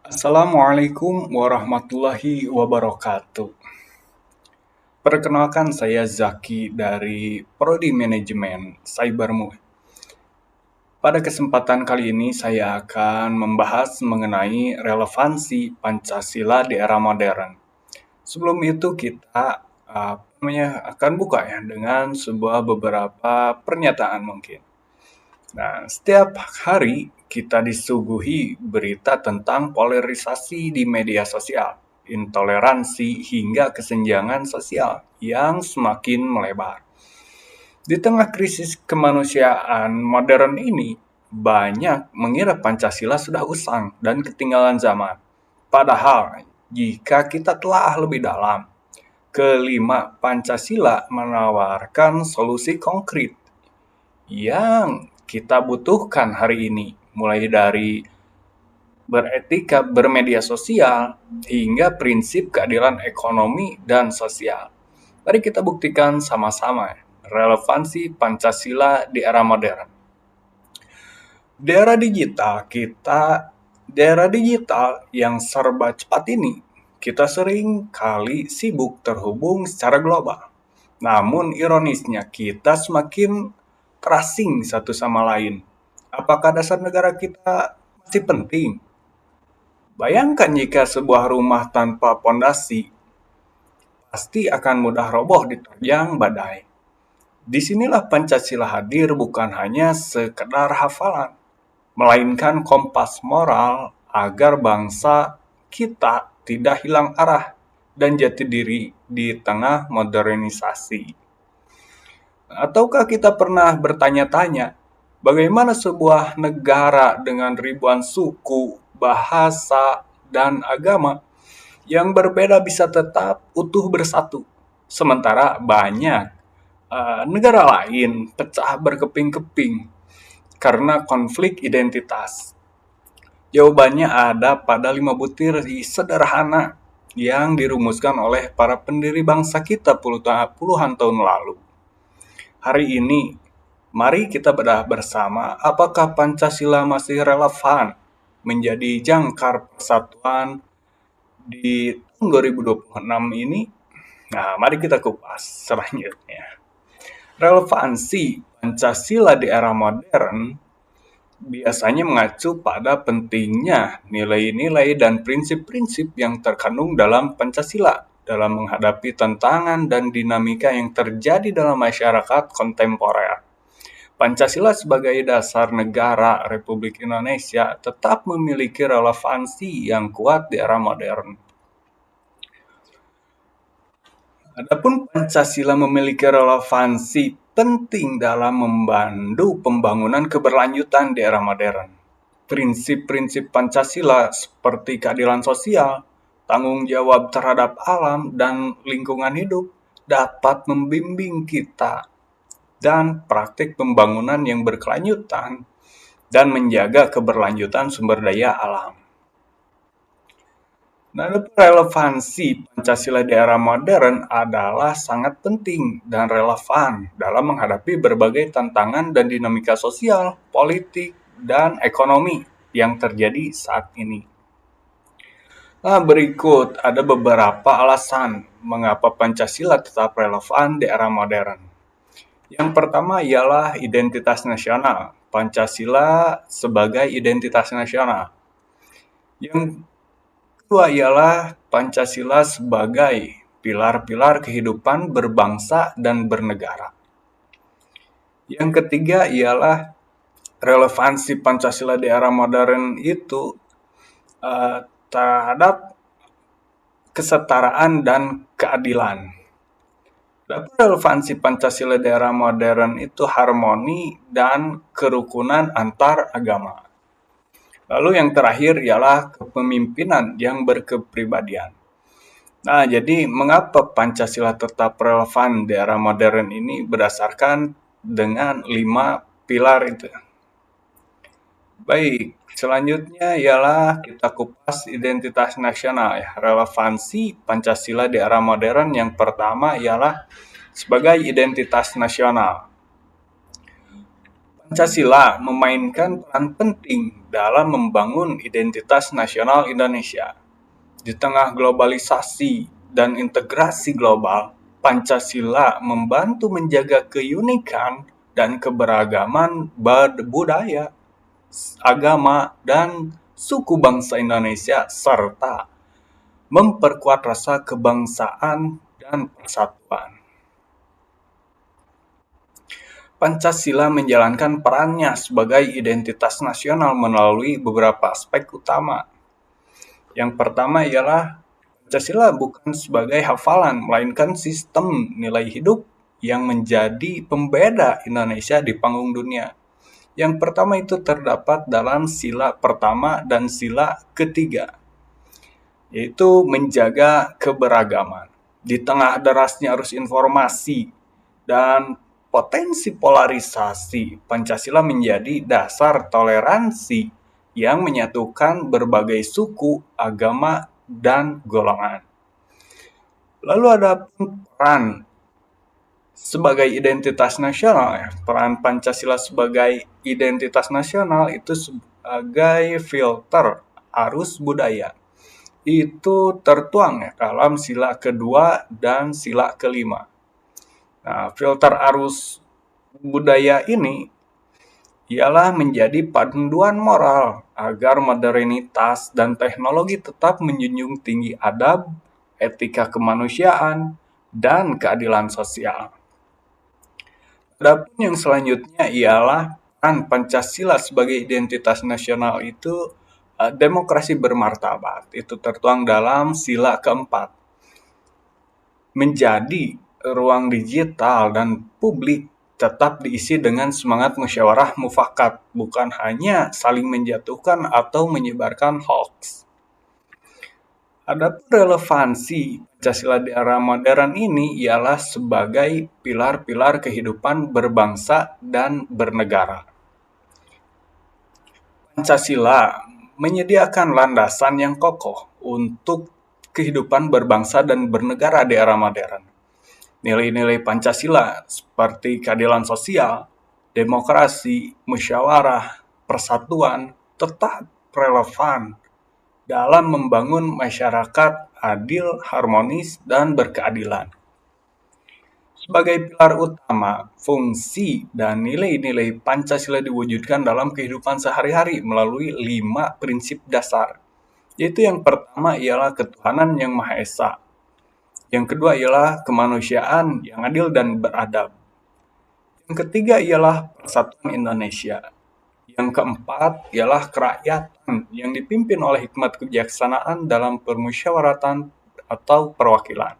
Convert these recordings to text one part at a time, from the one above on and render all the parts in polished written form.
Assalamualaikum warahmatullahi wabarakatuh. Perkenalkan saya Zaki dari Prodi Manajemen Cybermu. Pada kesempatan kali ini saya akan membahas mengenai relevansi Pancasila di era modern. Sebelum itu kita akan buka ya dengan sebuah beberapa pernyataan mungkin. Nah, setiap hari kita disuguhi berita tentang polarisasi di media sosial, intoleransi hingga kesenjangan sosial yang semakin melebar. Di tengah krisis kemanusiaan modern ini, banyak mengira Pancasila sudah usang dan ketinggalan zaman. Padahal, jika kita telah lebih dalam, kelima Pancasila menawarkan solusi konkret yang kita butuhkan hari ini, mulai dari beretika bermedia sosial hingga prinsip keadilan ekonomi dan sosial. Mari kita buktikan sama-sama relevansi Pancasila di era modern. Di era digital yang serba cepat ini, kita sering kali sibuk terhubung secara global. Namun ironisnya kita semakin terasing satu sama lain. Apakah dasar negara kita masih penting? Bayangkan jika sebuah rumah tanpa pondasi pasti akan mudah roboh diterjang badai. Disinilah Pancasila hadir bukan hanya sekedar hafalan, melainkan kompas moral agar bangsa kita tidak hilang arah dan jati diri di tengah modernisasi. Ataukah kita pernah bertanya-tanya, bagaimana sebuah negara dengan ribuan suku, bahasa, dan agama yang berbeda bisa tetap utuh bersatu, sementara banyak negara lain pecah berkeping-keping karena konflik identitas? Jawabannya ada pada 5 butir sederhana yang dirumuskan oleh para pendiri bangsa kita puluhan tahun lalu. Hari ini, mari kita bedah bersama apakah Pancasila masih relevan menjadi jangkar persatuan di tahun 2026 ini. Nah, mari kita kupas selanjutnya. Relevansi Pancasila di era modern biasanya mengacu pada pentingnya nilai-nilai dan prinsip-prinsip yang terkandung dalam Pancasila dalam menghadapi tantangan dan dinamika yang terjadi dalam masyarakat kontemporer. Pancasila sebagai dasar negara Republik Indonesia tetap memiliki relevansi yang kuat di era modern. Adapun Pancasila memiliki relevansi penting dalam membantu pembangunan keberlanjutan di era modern. Prinsip-prinsip Pancasila seperti keadilan sosial, tanggung jawab terhadap alam, dan lingkungan hidup dapat membimbing kita dan praktik pembangunan yang berkelanjutan dan menjaga keberlanjutan sumber daya alam. Nah, relevansi Pancasila di era modern adalah sangat penting dan relevan dalam menghadapi berbagai tantangan dan dinamika sosial, politik, dan ekonomi yang terjadi saat ini. Nah, berikut ada beberapa alasan mengapa Pancasila tetap relevan di era modern. Yang pertama ialah identitas nasional. Pancasila sebagai identitas nasional. Yang kedua ialah Pancasila sebagai pilar-pilar kehidupan berbangsa dan bernegara. Yang ketiga ialah relevansi Pancasila di era modern itu terhadap kesetaraan dan keadilan. Relevansi Pancasila di era modern itu harmoni dan kerukunan antar agama. Lalu yang terakhir ialah kepemimpinan yang berkepribadian. Nah, jadi mengapa Pancasila tetap relevan di era modern ini berdasarkan dengan 5 pilar itu. Baik, selanjutnya ialah kita kupas identitas nasional ya. Relevansi Pancasila di era modern yang pertama ialah sebagai identitas nasional. Pancasila memainkan peran penting dalam membangun identitas nasional Indonesia. Di tengah globalisasi dan integrasi global, Pancasila membantu menjaga keunikan dan keberagaman budaya, agama, dan suku bangsa Indonesia, serta memperkuat rasa kebangsaan dan persatuan. Pancasila menjalankan perannya sebagai identitas nasional melalui beberapa aspek utama. Yang pertama ialah Pancasila bukan sebagai hafalan, melainkan sistem nilai hidup yang menjadi pembeda Indonesia di panggung dunia. Yang pertama itu terdapat dalam sila pertama dan sila ketiga, yaitu menjaga keberagaman. Di tengah derasnya arus informasi dan potensi polarisasi, Pancasila menjadi dasar toleransi yang menyatukan berbagai suku, agama, dan golongan. Lalu ada peran sebagai identitas nasional, ya. Peran Pancasila sebagai identitas nasional itu sebagai filter arus budaya. Itu tertuang ya dalam sila kedua dan sila kelima. Nah, filter arus budaya ini ialah menjadi panduan moral agar modernitas dan teknologi tetap menjunjung tinggi adab, etika kemanusiaan, dan keadilan sosial. Adapun yang selanjutnya ialah peran Pancasila sebagai identitas nasional itu demokrasi bermartabat. Itu tertuang dalam sila keempat. Menjadi ruang digital dan publik tetap diisi dengan semangat musyawarah mufakat, bukan hanya saling menjatuhkan atau menyebarkan hoax. Adapun relevansi Pancasila di era modern ini ialah sebagai pilar-pilar kehidupan berbangsa dan bernegara. Pancasila menyediakan landasan yang kokoh untuk kehidupan berbangsa dan bernegara di era modern. Nilai-nilai Pancasila seperti keadilan sosial, demokrasi, musyawarah, persatuan tetap relevan dalam membangun masyarakat adil, harmonis, dan berkeadilan. Sebagai pilar utama, fungsi dan nilai-nilai Pancasila diwujudkan dalam kehidupan sehari-hari melalui 5 prinsip dasar. Yaitu yang pertama ialah ketuhanan yang Maha Esa. Yang kedua ialah kemanusiaan yang adil dan beradab. Yang ketiga ialah persatuan Indonesia. Yang keempat ialah kerakyatan yang dipimpin oleh hikmat kebijaksanaan dalam permusyawaratan atau perwakilan.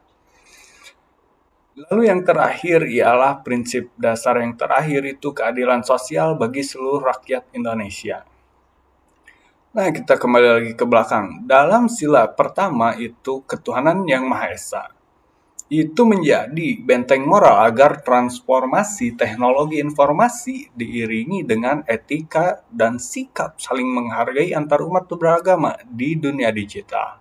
Lalu yang terakhir ialah prinsip dasar yang terakhir itu keadilan sosial bagi seluruh rakyat Indonesia. Nah, kita kembali lagi ke belakang. Dalam sila pertama itu ketuhanan yang Maha Esa. Itu menjadi benteng moral agar transformasi teknologi informasi diiringi dengan etika dan sikap saling menghargai antar umat beragama di dunia digital.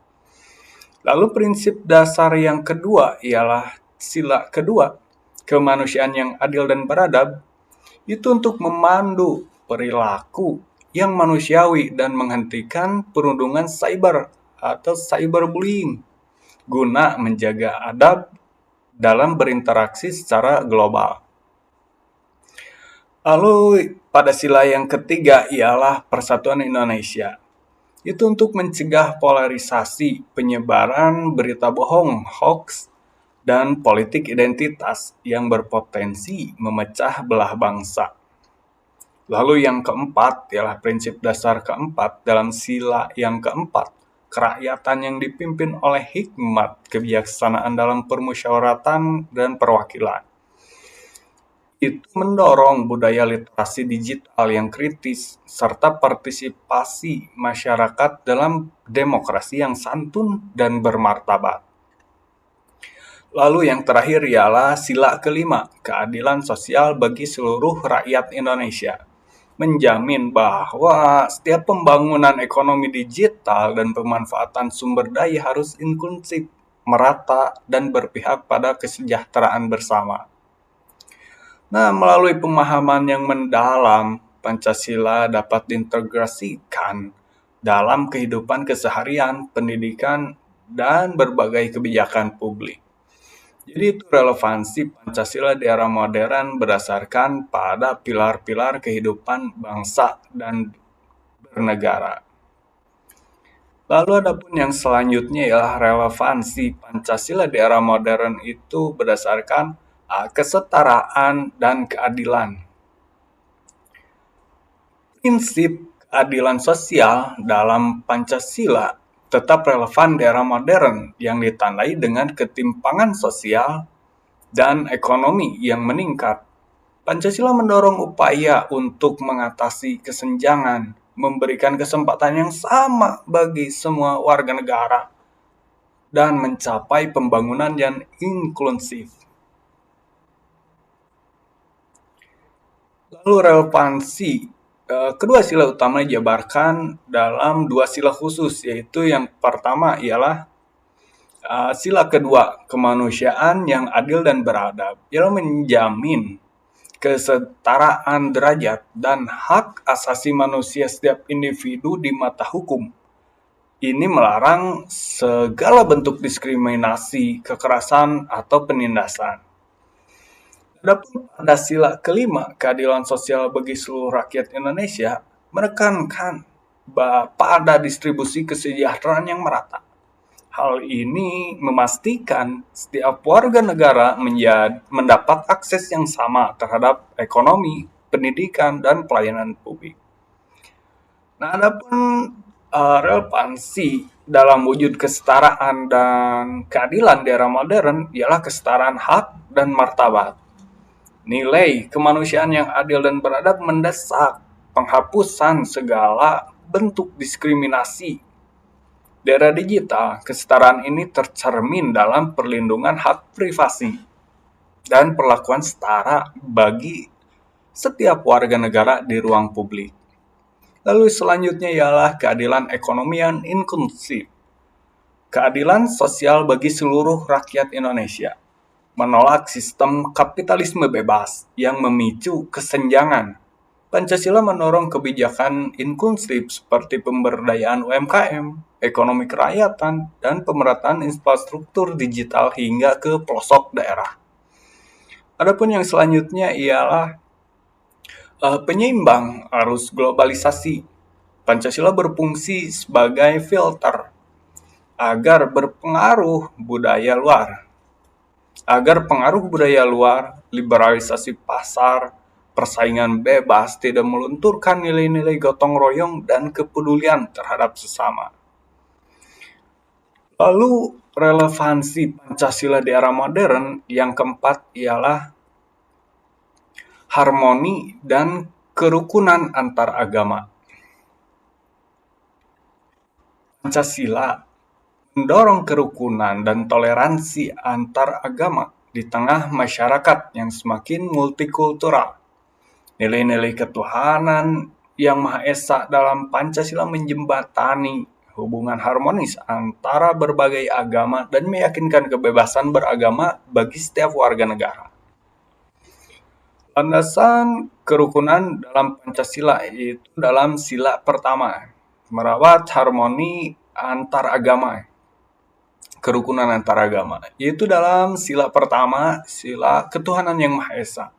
Lalu prinsip dasar yang kedua ialah sila kedua, kemanusiaan yang adil dan beradab, itu untuk memandu perilaku yang manusiawi dan menghentikan perundungan cyber atau cyberbullying guna menjaga adab dalam berinteraksi secara global. Lalu pada sila yang ketiga ialah persatuan Indonesia. Itu untuk mencegah polarisasi, penyebaran berita bohong, hoax, dan politik identitas yang berpotensi memecah belah bangsa. Lalu yang keempat ialah prinsip dasar keempat dalam sila yang keempat, kerakyatan yang dipimpin oleh hikmat kebijaksanaan dalam permusyawaratan dan perwakilan. Itu mendorong budaya literasi digital yang kritis serta partisipasi masyarakat dalam demokrasi yang santun dan bermartabat. Lalu yang terakhir ialah sila kelima, keadilan sosial bagi seluruh rakyat Indonesia. Menjamin bahwa setiap pembangunan ekonomi digital dan pemanfaatan sumber daya harus inklusif, merata, dan berpihak pada kesejahteraan bersama. Nah, melalui pemahaman yang mendalam, Pancasila dapat diintegrasikan dalam kehidupan keseharian, pendidikan, dan berbagai kebijakan publik. Jadi itu relevansi Pancasila di era modern berdasarkan pada pilar-pilar kehidupan bangsa dan bernegara. Lalu adapun yang selanjutnya ialah relevansi Pancasila di era modern itu berdasarkan kesetaraan dan keadilan. Prinsip keadilan sosial dalam Pancasila tetap relevan di era modern yang ditandai dengan ketimpangan sosial dan ekonomi yang meningkat. Pancasila mendorong upaya untuk mengatasi kesenjangan, memberikan kesempatan yang sama bagi semua warga negara, dan mencapai pembangunan yang inklusif. Lalu relevansi kedua sila utama dijabarkan dalam dua sila khusus, yaitu yang pertama ialah sila kedua, kemanusiaan yang adil dan beradab, ialah menjamin kesetaraan derajat dan hak asasi manusia setiap individu di mata hukum. Ini melarang segala bentuk diskriminasi, kekerasan, atau penindasan. Adapun pada sila kelima, keadilan sosial bagi seluruh rakyat Indonesia, menekankan pada distribusi kesejahteraan yang merata. Hal ini memastikan setiap warga negara mendapat akses yang sama terhadap ekonomi, pendidikan, dan pelayanan publik. Nah, adapun relevansi dalam wujud kesetaraan dan keadilan di era modern ialah kesetaraan hak dan martabat. Nilai kemanusiaan yang adil dan beradab mendesak penghapusan segala bentuk diskriminasi. Di era digital, kesetaraan ini tercermin dalam perlindungan hak privasi dan perlakuan setara bagi setiap warga negara di ruang publik. Lalu selanjutnya ialah keadilan ekonomi yang inklusif. Keadilan sosial bagi seluruh rakyat Indonesia. Menolak sistem kapitalisme bebas yang memicu kesenjangan. Pancasila mendorong kebijakan inklusif seperti pemberdayaan UMKM, ekonomi kerakyatan, dan pemerataan infrastruktur digital hingga ke pelosok daerah. Adapun yang selanjutnya ialah penyeimbang arus globalisasi. Pancasila berfungsi sebagai filter agar pengaruh budaya luar, liberalisasi pasar, persaingan bebas tidak melunturkan nilai-nilai gotong royong dan kepedulian terhadap sesama. Lalu relevansi Pancasila di era modern yang keempat ialah harmoni dan kerukunan antar agama. Pancasila mendorong kerukunan dan toleransi antar agama di tengah masyarakat yang semakin multikultural. Nilai-nilai ketuhanan yang Maha Esa dalam Pancasila menjembatani hubungan harmonis antara berbagai agama dan meyakinkan kebebasan beragama bagi setiap warga negara. Landasan kerukunan dalam Pancasila yaitu dalam sila pertama, merawat harmoni antar agama. Kerukunan antar agama, yaitu dalam sila pertama, sila ketuhanan yang Maha Esa.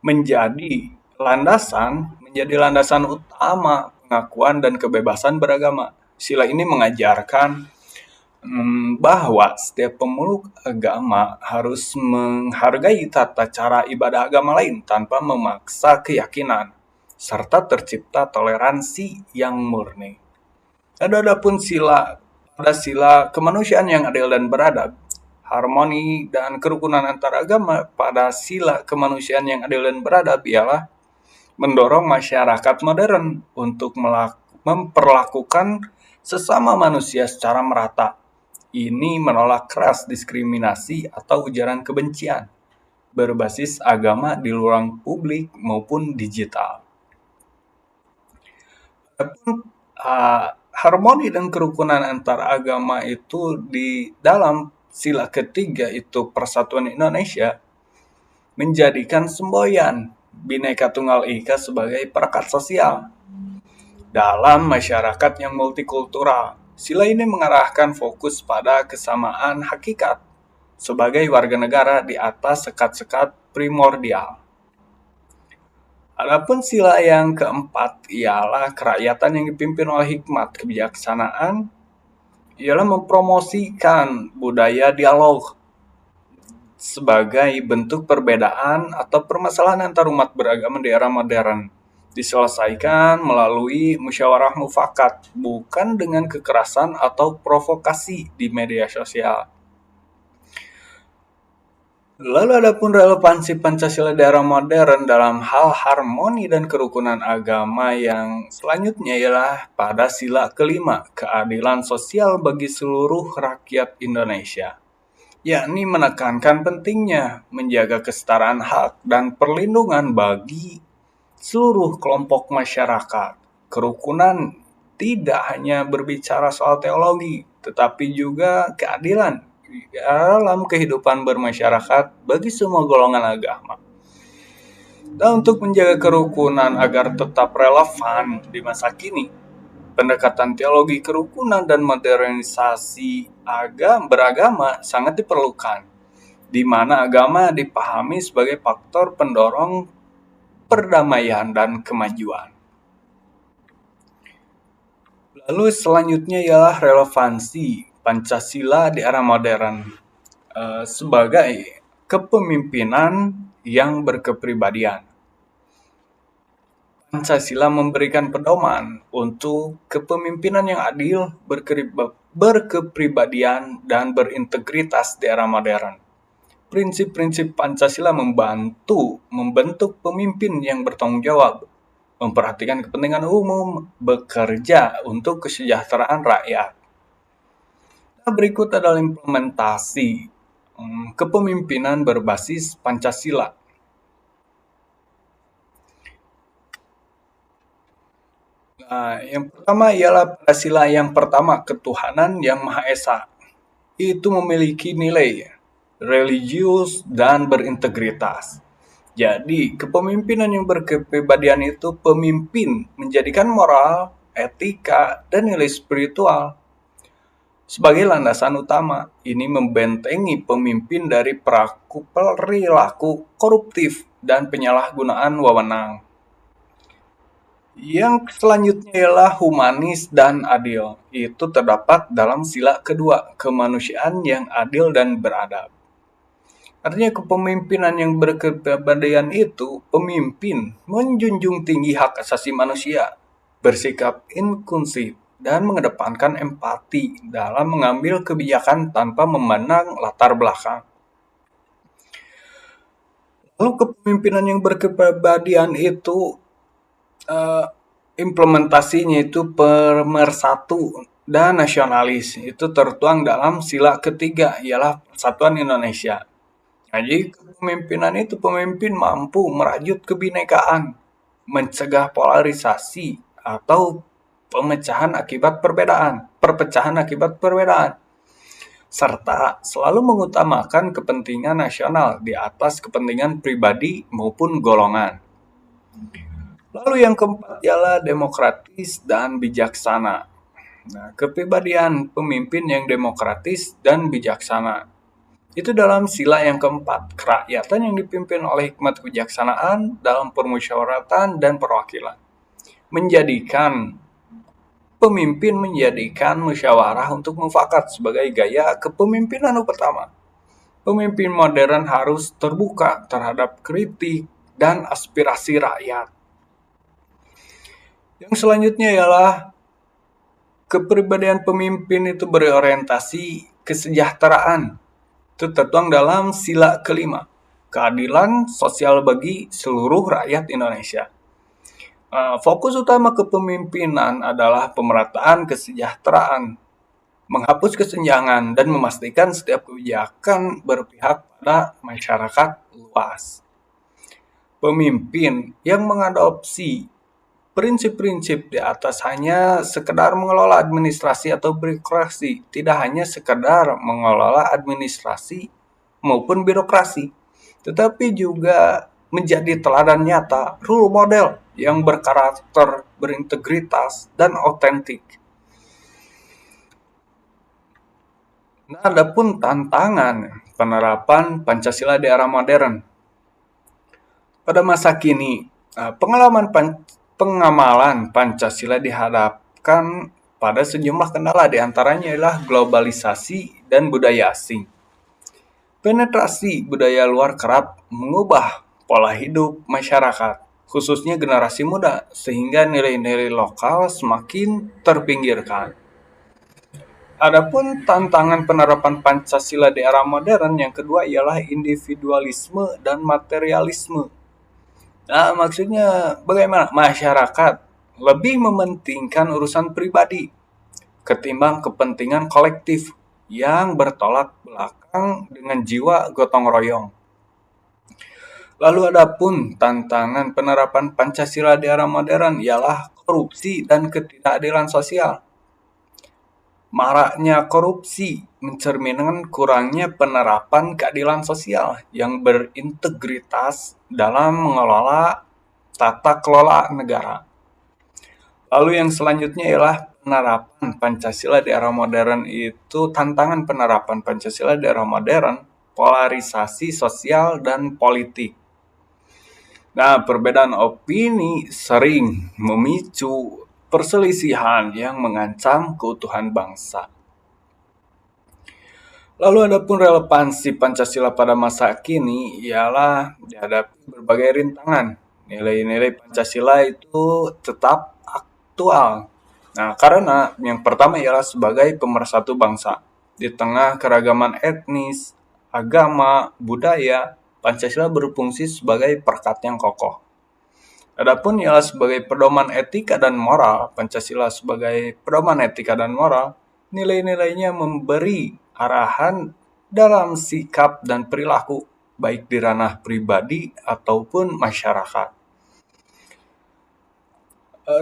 Menjadi landasan utama pengakuan dan kebebasan beragama. Sila ini mengajarkan bahwa setiap pemeluk agama harus menghargai tata cara ibadah agama lain tanpa memaksa keyakinan, serta tercipta toleransi yang murni. Adapun pada sila kemanusiaan yang adil dan beradab, harmoni dan kerukunan antar agama pada sila kemanusiaan yang adil dan beradab ialah mendorong masyarakat modern untuk memperlakukan sesama manusia secara merata. Ini menolak keras diskriminasi atau ujaran kebencian berbasis agama di ruang publik maupun digital. Harmoni dan kerukunan antar agama itu di dalam sila ketiga itu Persatuan Indonesia menjadikan semboyan Bhinneka Tunggal Ika sebagai perekat sosial dalam masyarakat yang multikultural. Sila ini mengarahkan fokus pada kesamaan hakikat sebagai warga negara di atas sekat-sekat primordial. Adapun sila yang keempat ialah kerakyatan yang dipimpin oleh hikmat kebijaksanaan, ialah mempromosikan budaya dialog sebagai bentuk perbedaan atau permasalahan antar umat beragama di era modern diselesaikan melalui musyawarah mufakat, bukan dengan kekerasan atau provokasi di media sosial. Lalu adapun relevansi Pancasila di era modern dalam hal harmoni dan kerukunan agama yang selanjutnya ialah pada sila kelima, keadilan sosial bagi seluruh rakyat Indonesia, yakni menekankan pentingnya menjaga kesetaraan hak dan perlindungan bagi seluruh kelompok masyarakat. Kerukunan tidak hanya berbicara soal teologi, tetapi juga keadilan dalam kehidupan bermasyarakat bagi semua golongan agama. Dan untuk menjaga kerukunan agar tetap relevan di masa kini, pendekatan teologi kerukunan dan modernisasi beragama sangat diperlukan, di mana agama dipahami sebagai faktor pendorong perdamaian dan kemajuan. Lalu selanjutnya ialah relevansi Pancasila di era modern sebagai kepemimpinan yang berkepribadian. Pancasila memberikan pedoman untuk kepemimpinan yang adil, berkepribadian, dan berintegritas di era modern. Prinsip-prinsip Pancasila membentuk pemimpin yang bertanggung jawab, memperhatikan kepentingan umum, bekerja untuk kesejahteraan rakyat. Nah, berikut adalah implementasi kepemimpinan berbasis Pancasila. Nah, yang pertama ialah pada sila yang pertama, ketuhanan yang Maha Esa. Itu memiliki nilai religius dan berintegritas. Jadi, kepemimpinan yang berkepribadian itu pemimpin menjadikan moral, etika, dan nilai spiritual sebagai landasan utama. Ini membentengi pemimpin dari perilaku koruptif dan penyalahgunaan wewenang. Yang selanjutnya ialah humanis dan adil. Itu terdapat dalam sila kedua, kemanusiaan yang adil dan beradab. Artinya kepemimpinan yang berkepribadian itu, pemimpin menjunjung tinggi hak asasi manusia, bersikap inklusif, dan mengedepankan empati dalam mengambil kebijakan tanpa memandang latar belakang. Lalu kepemimpinan yang berkepribadian itu implementasinya itu pemersatu dan nasionalis. Itu tertuang dalam sila ketiga, ialah Persatuan Indonesia. Jadi kepemimpinan itu pemimpin mampu merajut kebinekaan, mencegah polarisasi atau perpecahan akibat perbedaan, serta selalu mengutamakan kepentingan nasional di atas kepentingan pribadi maupun golongan. Lalu yang keempat ialah demokratis dan bijaksana. Nah, kepribadian pemimpin yang demokratis dan bijaksana itu dalam sila yang keempat, kerakyatan yang dipimpin oleh hikmat kebijaksanaan dalam permusyawaratan dan perwakilan. Pemimpin menjadikan musyawarah untuk mufakat sebagai gaya kepemimpinan utama. Pemimpin modern harus terbuka terhadap kritik dan aspirasi rakyat. Yang selanjutnya ialah kepribadian pemimpin itu berorientasi kesejahteraan. Itu tertuang dalam sila kelima, keadilan sosial bagi seluruh rakyat Indonesia. Fokus utama kepemimpinan adalah pemerataan kesejahteraan, menghapus kesenjangan, dan memastikan setiap kebijakan berpihak pada masyarakat luas. Pemimpin yang mengadopsi prinsip-prinsip di atas hanya sekedar mengelola administrasi atau birokrasi, tidak hanya sekedar mengelola administrasi maupun birokrasi, tetapi juga menjadi teladan nyata, role model yang berkarakter, berintegritas, dan otentik. Nah, adapun tantangan penerapan Pancasila di era modern. Pada masa kini, pengamalan Pancasila dihadapkan pada sejumlah kendala, di antaranya adalah globalisasi dan budaya asing. Penetrasi budaya luar kerap mengubah pola hidup masyarakat, khususnya generasi muda, sehingga nilai-nilai lokal semakin terpinggirkan. Adapun tantangan penerapan Pancasila di era modern yang kedua ialah individualisme dan materialisme. Nah, maksudnya bagaimana masyarakat lebih mementingkan urusan pribadi ketimbang kepentingan kolektif yang bertolak belakang dengan jiwa gotong royong. Lalu adapun tantangan penerapan Pancasila di era modern ialah korupsi dan ketidakadilan sosial. Maraknya korupsi mencerminkan kurangnya penerapan keadilan sosial yang berintegritas dalam mengelola tata kelola negara. Lalu yang selanjutnya ialah penerapan Pancasila di era modern itu, tantangan penerapan Pancasila di era modern, polarisasi sosial dan politik. Nah, perbedaan opini sering memicu perselisihan yang mengancam keutuhan bangsa. Lalu adapun relevansi Pancasila pada masa kini ialah dihadapi berbagai rintangan. Nilai-nilai Pancasila itu tetap aktual. Nah, karena yang pertama ialah sebagai pemersatu bangsa. Di tengah keragaman etnis, agama, budaya, Pancasila berfungsi sebagai perekat yang kokoh. Adapun ialah sebagai pedoman etika dan moral, Pancasila sebagai pedoman etika dan moral, nilai-nilainya memberi arahan dalam sikap dan perilaku, baik di ranah pribadi ataupun masyarakat.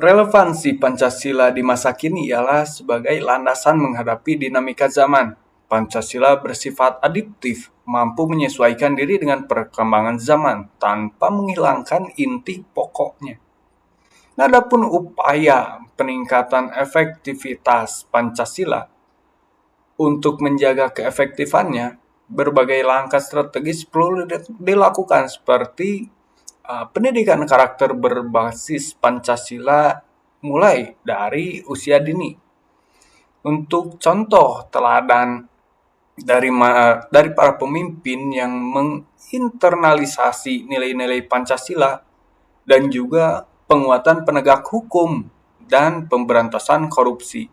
Relevansi Pancasila di masa kini ialah sebagai landasan menghadapi dinamika zaman. Pancasila bersifat adaptif, mampu menyesuaikan diri dengan perkembangan zaman tanpa menghilangkan inti pokoknya. Nah, adapun upaya peningkatan efektivitas Pancasila untuk menjaga keefektifannya, berbagai langkah strategis perlu dilakukan seperti pendidikan karakter berbasis Pancasila mulai dari usia dini. Untuk contoh teladan dari para pemimpin yang menginternalisasi nilai-nilai Pancasila dan juga penguatan penegak hukum dan pemberantasan korupsi.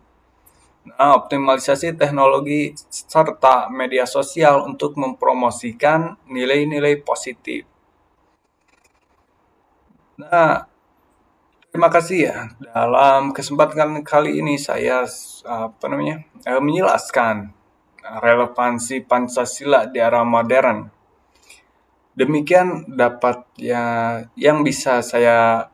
Nah, optimalisasi teknologi serta media sosial untuk mempromosikan nilai-nilai positif. Nah, terima kasih ya. Dalam kesempatan kali ini saya menjelaskan relevansi Pancasila di era modern. Demikian yang bisa saya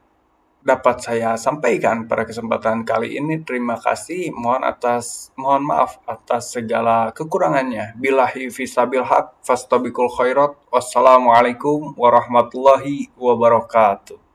sampaikan pada kesempatan kali ini. Terima kasih. Mohon maaf atas segala kekurangannya. Billahi fisabil haq fastabiqul khairat. Wassalamualaikum warahmatullahi wabarakatuh.